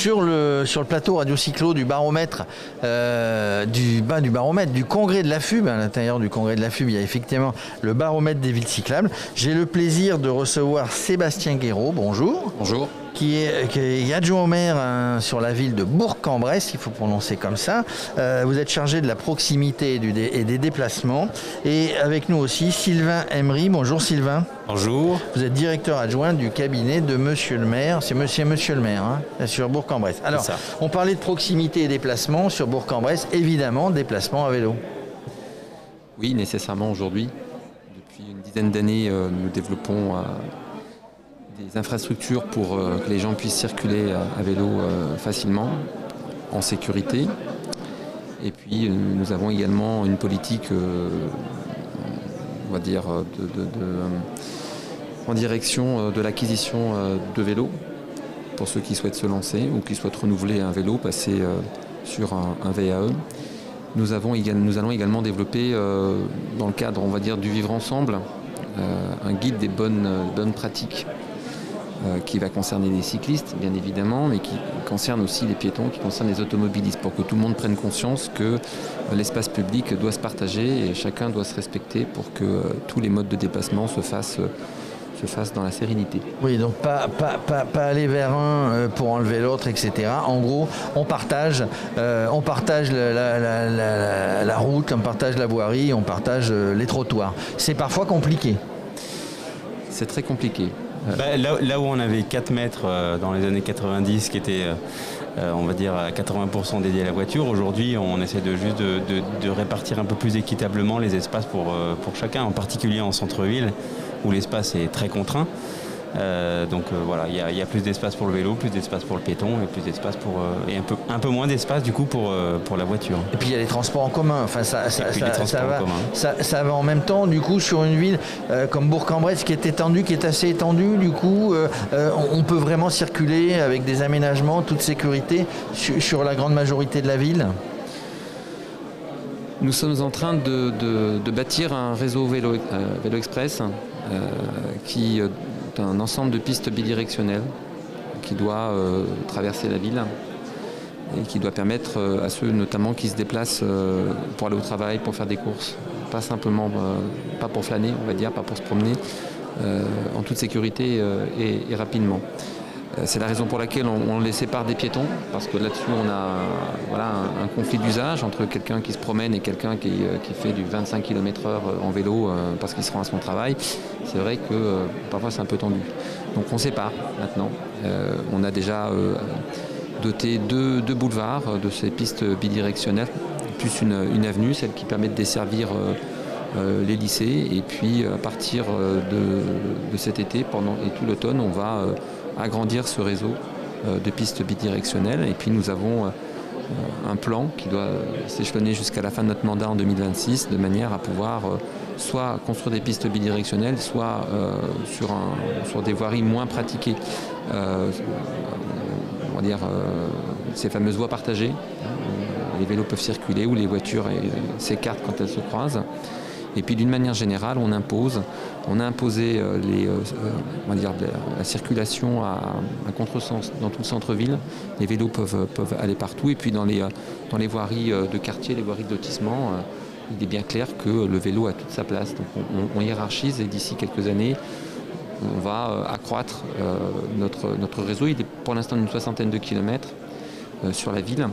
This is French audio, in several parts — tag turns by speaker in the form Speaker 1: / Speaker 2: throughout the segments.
Speaker 1: sur le plateau Radio Cyclo du baromètre, du congrès de la FUB. À l'intérieur du congrès de la FUB, il y a effectivement le baromètre des villes cyclables. J'ai le plaisir de recevoir Sébastien Guéraud. Bonjour.
Speaker 2: Bonjour.
Speaker 1: Qui est adjoint au maire sur la ville de Bourg-en-Bresse, il faut prononcer comme ça. Vous êtes chargé de la proximité et des déplacements. Et avec nous aussi Sylvain Emery. Bonjour Sylvain.
Speaker 3: Bonjour.
Speaker 1: Vous êtes directeur adjoint du cabinet de Monsieur le maire. C'est Monsieur le maire, sur Bourg-en-Bresse. Alors, on parlait de proximité et déplacement sur Bourg-en-Bresse. Évidemment, déplacement à vélo.
Speaker 2: Oui, nécessairement aujourd'hui. Depuis une dizaine d'années, nous développons des infrastructures pour que les gens puissent circuler à vélo facilement, en sécurité. Et puis nous avons également une politique, on va dire, en direction de l'acquisition de vélos pour ceux qui souhaitent se lancer ou qui souhaitent renouveler un vélo, passer sur un VAE. Nous allons également développer, dans le cadre, on va dire, du vivre ensemble, un guide des bonnes pratiques qui va concerner les cyclistes, bien évidemment, mais qui concerne aussi les piétons, qui concerne les automobilistes, pour que tout le monde prenne conscience que l'espace public doit se partager et chacun doit se respecter pour que tous les modes de déplacement se fassent dans la sérénité.
Speaker 1: Oui, donc pas aller vers un pour enlever l'autre, etc. En gros, on partage la route, on partage la voirie, on partage les trottoirs. C'est parfois compliqué.
Speaker 2: C'est très compliqué.
Speaker 3: Là où on avait 4 mètres dans les années 90 qui étaient, on va dire, à 80% dédiés à la voiture, aujourd'hui on essaie de répartir un peu plus équitablement les espaces pour chacun, en particulier en centre-ville où l'espace est très contraint. Voilà, il y a plus d'espace pour le vélo, plus d'espace pour le piéton et plus d'espace et un peu moins d'espace du coup pour la voiture.
Speaker 1: Et puis il y a les transports en commun. Enfin, ça va en même temps du coup sur une ville comme Bourg-en-Bresse qui est assez étendue. Du coup, on peut vraiment circuler avec des aménagements, toute sécurité sur la grande majorité de la ville.
Speaker 2: Nous sommes en train de bâtir un réseau vélo express qui un ensemble de pistes bidirectionnelles qui doit traverser la ville et qui doit permettre à ceux notamment qui se déplacent pour aller au travail, pour faire des courses, pas simplement, pas pour flâner, on va dire, pas pour se promener, en toute sécurité et rapidement. C'est la raison pour laquelle on les sépare des piétons, parce que là-dessus on a un conflit d'usage entre quelqu'un qui se promène et quelqu'un qui fait du 25 km/h en vélo parce qu'il se rend à son travail. C'est vrai que parfois c'est un peu tendu. Donc on sépare maintenant. On a déjà doté deux boulevards de ces pistes bidirectionnelles, plus une avenue, celle qui permet de desservir les lycées. Et puis à partir de cet été et tout l'automne, on va agrandir ce réseau de pistes bidirectionnelles. Et puis nous avons un plan qui doit s'échelonner jusqu'à la fin de notre mandat en 2026, de manière à pouvoir soit construire des pistes bidirectionnelles, soit sur des voiries moins pratiquées. On va dire ces fameuses voies partagées, les vélos peuvent circuler ou les voitures s'écartent quand elles se croisent. Et puis d'une manière générale, on a imposé la circulation à contresens dans tout le centre-ville. Les vélos peuvent aller partout. Et puis dans les voiries de quartier, les voiries de lotissement, il est bien clair que le vélo a toute sa place. Donc on hiérarchise et d'ici quelques années, on va accroître notre réseau. Il est pour l'instant d'une 60aine de kilomètres sur la ville.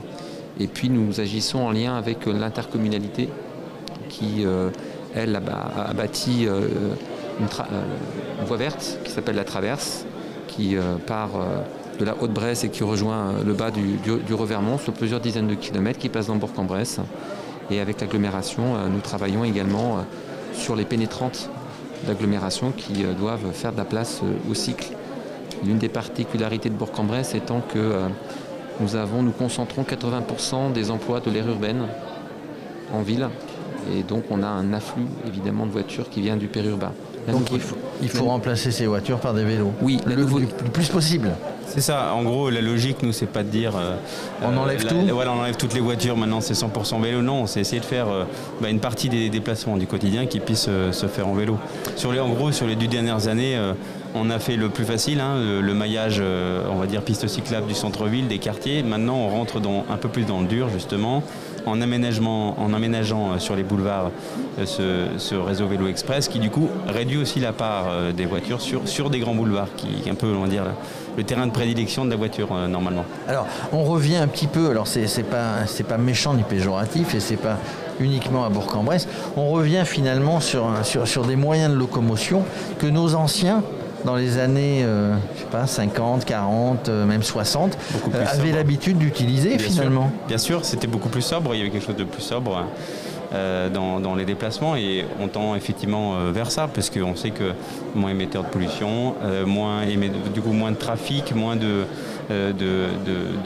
Speaker 2: Et puis nous agissons en lien avec l'intercommunalité qui elle a bâti une voie verte qui s'appelle la Traverse, qui part de la Haute-Bresse et qui rejoint le bas du Revermont sur plusieurs dizaines de kilomètres, qui passe dans Bourg-en-Bresse. Et avec l'agglomération, nous travaillons également sur les pénétrantes d'agglomération qui doivent faire de la place au cycle. L'une des particularités de Bourg-en-Bresse étant que nous concentrons 80% des emplois de l'aire urbaine en ville. Et donc on a un afflux évidemment de voitures qui vient du périurbain.
Speaker 1: Donc il faut remplacer ces voitures par des vélos.
Speaker 2: Oui,
Speaker 1: le plus possible.
Speaker 3: C'est ça, en gros la logique nous c'est pas de dire
Speaker 1: on enlève tout.
Speaker 3: Voilà, on enlève toutes les voitures, maintenant c'est 100% vélo. Non, c'est essayer de faire une partie des déplacements du quotidien qui puissent se faire en vélo. Sur les 2 dernières années, on a fait le plus facile, le maillage, on va dire piste cyclable du centre-ville, des quartiers. Maintenant, on rentre un peu plus dans le dur, justement, en aménageant sur les boulevards ce réseau vélo express qui, du coup, réduit aussi la part des voitures sur des grands boulevards, qui est un peu, on va dire, le terrain de prédilection de la voiture, normalement.
Speaker 1: Alors, on revient un petit peu, alors c'est pas méchant ni péjoratif, et c'est pas uniquement à Bourg-en-Bresse, on revient finalement sur des moyens de locomotion que nos anciens, dans les années 50, 40, même 60, avaient l'habitude d'utiliser finalement.
Speaker 3: Bien sûr, c'était beaucoup plus sobre, il y avait quelque chose de plus sobre dans les déplacements, et on tend effectivement vers ça, parce qu'on sait que moins émetteur de pollution, moins de trafic, moins de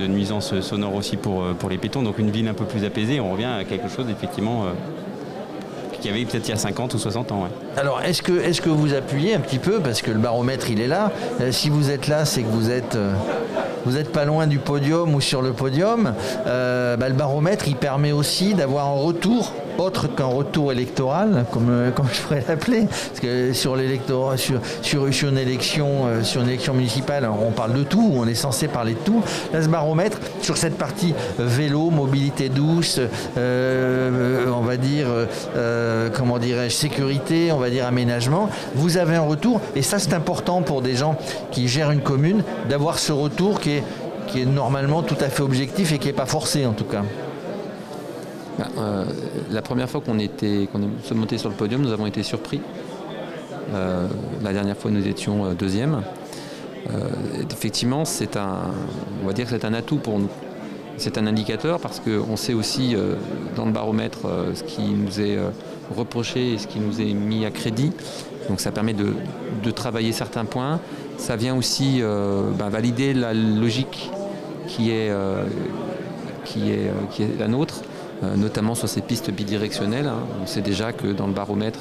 Speaker 3: nuisances sonores aussi pour les piétons, donc une ville un peu plus apaisée. On revient à quelque chose effectivement qu'il y avait peut-être il y a 50 ou 60 ans. Ouais.
Speaker 1: Alors est-ce que vous appuyez un petit peu, parce que le baromètre il est là, si vous êtes là c'est que vous êtes pas loin du podium ou sur le podium, le baromètre il permet aussi d'avoir un retour autre qu'un retour électoral, comme je pourrais l'appeler, parce que sur l'électorat, sur une élection municipale, on parle de tout, on est censé parler de tout. Là, ce baromètre, sur cette partie vélo, mobilité douce, on va dire, sécurité, on va dire aménagement, vous avez un retour, et ça c'est important pour des gens qui gèrent une commune, d'avoir ce retour qui est normalement tout à fait objectif et qui n'est pas forcé en tout cas.
Speaker 2: La première fois qu'on est monté sur le podium, nous avons été surpris. La dernière fois, nous étions deuxième. Effectivement, on va dire que c'est un atout pour nous. C'est un indicateur parce qu'on sait aussi dans le baromètre ce qui nous est reproché et ce qui nous est mis à crédit. Donc ça permet de travailler certains points. Ça vient aussi valider la logique qui est la nôtre. Notamment sur ces pistes bidirectionnelles. On sait déjà que dans le baromètre,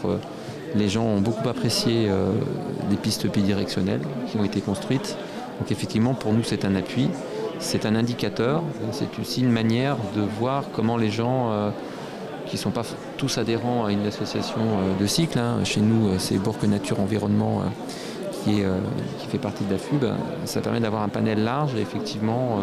Speaker 2: les gens ont beaucoup apprécié les pistes bidirectionnelles qui ont été construites. Donc effectivement, pour nous, c'est un appui, c'est un indicateur, c'est aussi une manière de voir comment les gens qui ne sont pas tous adhérents à une association de cycle, chez nous, c'est Bourg Nature Environnement qui fait partie de la FUB, ça permet d'avoir un panel large et effectivement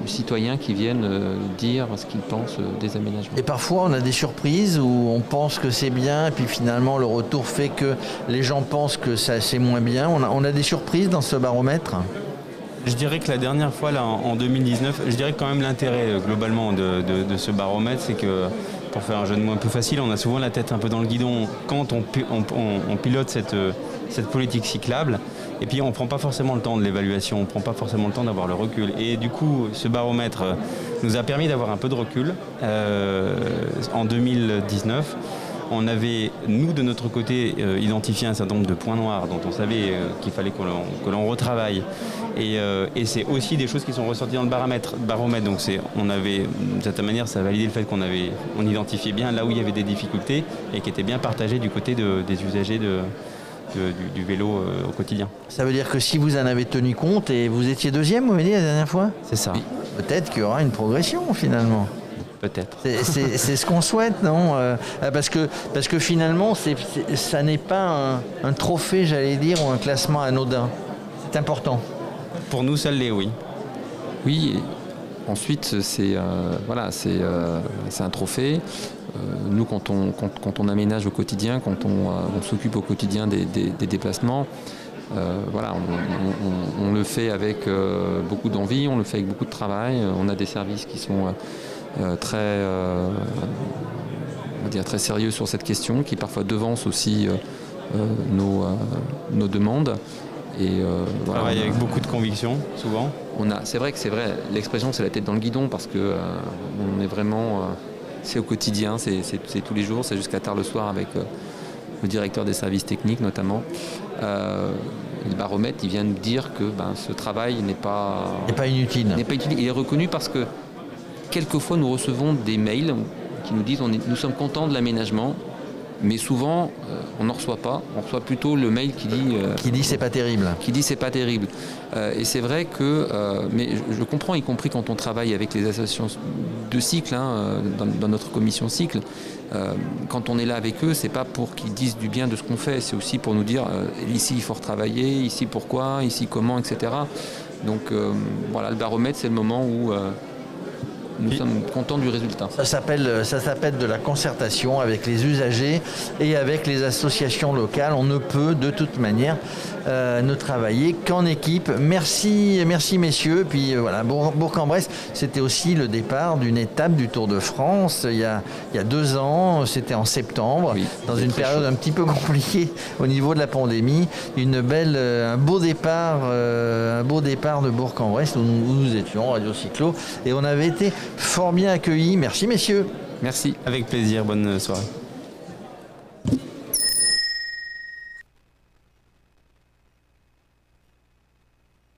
Speaker 2: citoyens qui viennent dire ce qu'ils pensent des aménagements.
Speaker 1: Et parfois on a des surprises où on pense que c'est bien et puis finalement le retour fait que les gens pensent que c'est moins bien. On a des surprises dans ce baromètre.
Speaker 3: Je dirais que la dernière fois, là, en 2019, je dirais que quand même l'intérêt globalement de ce baromètre, c'est que, pour faire un jeu de mots un peu facile, on a souvent la tête un peu dans le guidon quand on pilote cette politique cyclable. Et puis on ne prend pas forcément le temps de l'évaluation, on ne prend pas forcément le temps d'avoir le recul. Et du coup, ce baromètre nous a permis d'avoir un peu de recul. En 2019, on avait, nous, de notre côté, identifié un certain nombre de points noirs dont on savait qu'il fallait que l'on retravaille. Et c'est aussi des choses qui sont ressorties dans le baromètre. Donc on avait, d'une certaine manière, ça a validé le fait qu'on identifiait bien là où il y avait des difficultés et qui étaient bien partagées du côté des usagers du vélo au quotidien.
Speaker 1: Ça veut dire que si vous en avez tenu compte, et vous étiez deuxième, vous m'avez dit la dernière fois ?
Speaker 3: C'est ça.
Speaker 1: Oui. Peut-être qu'il y aura une progression finalement.
Speaker 3: Peut-être.
Speaker 1: C'est ce qu'on souhaite, non ? Parce que finalement, ça n'est pas un trophée, j'allais dire, ou un classement anodin. C'est important.
Speaker 3: Pour nous, ça l'est, oui.
Speaker 2: Oui. Ensuite, c'est un trophée. Nous, quand on aménage au quotidien, quand on s'occupe au quotidien des déplacements, on le fait avec beaucoup d'envie, on le fait avec beaucoup de travail. On a des services qui sont très sérieux sur cette question, qui parfois devancent aussi nos demandes.
Speaker 3: Travaille avec beaucoup de conviction, souvent.
Speaker 2: C'est vrai, l'expression c'est la tête dans le guidon, parce que on est vraiment, c'est au quotidien, c'est tous les jours, c'est jusqu'à tard le soir avec le directeur des services techniques notamment. Le baromètre, il vient nous dire que ce travail n'est pas
Speaker 1: inutile.
Speaker 2: Il est reconnu parce que quelquefois nous recevons des mails qui nous disent nous sommes contents de l'aménagement. Mais souvent, on n'en reçoit pas. On reçoit plutôt le mail qui dit
Speaker 1: c'est pas terrible.
Speaker 2: Qui dit c'est pas terrible. Et c'est vrai que, mais je comprends, y compris quand on travaille avec les associations 2 cycles dans notre commission cycle. Quand on est là avec eux, c'est pas pour qu'ils disent du bien de ce qu'on fait, c'est aussi pour nous dire ici il faut retravailler, ici pourquoi, ici comment, etc. Donc voilà, le baromètre, c'est le moment où nous sommes contents du résultat.
Speaker 1: Ça s'appelle de la concertation avec les usagers et avec les associations locales. On ne peut de toute manière ne travailler qu'en équipe. Merci messieurs. Puis voilà, Bourg-en-Bresse, c'était aussi le départ d'une étape du Tour de France il y a 2 ans. C'était en septembre, dans une période un petit peu compliquée au niveau de la pandémie. Un beau départ de Bourg-en-Bresse où nous étions, Radio Cyclo, et on avait été fort bien accueillis. Merci messieurs.
Speaker 3: Merci, avec plaisir, bonne soirée.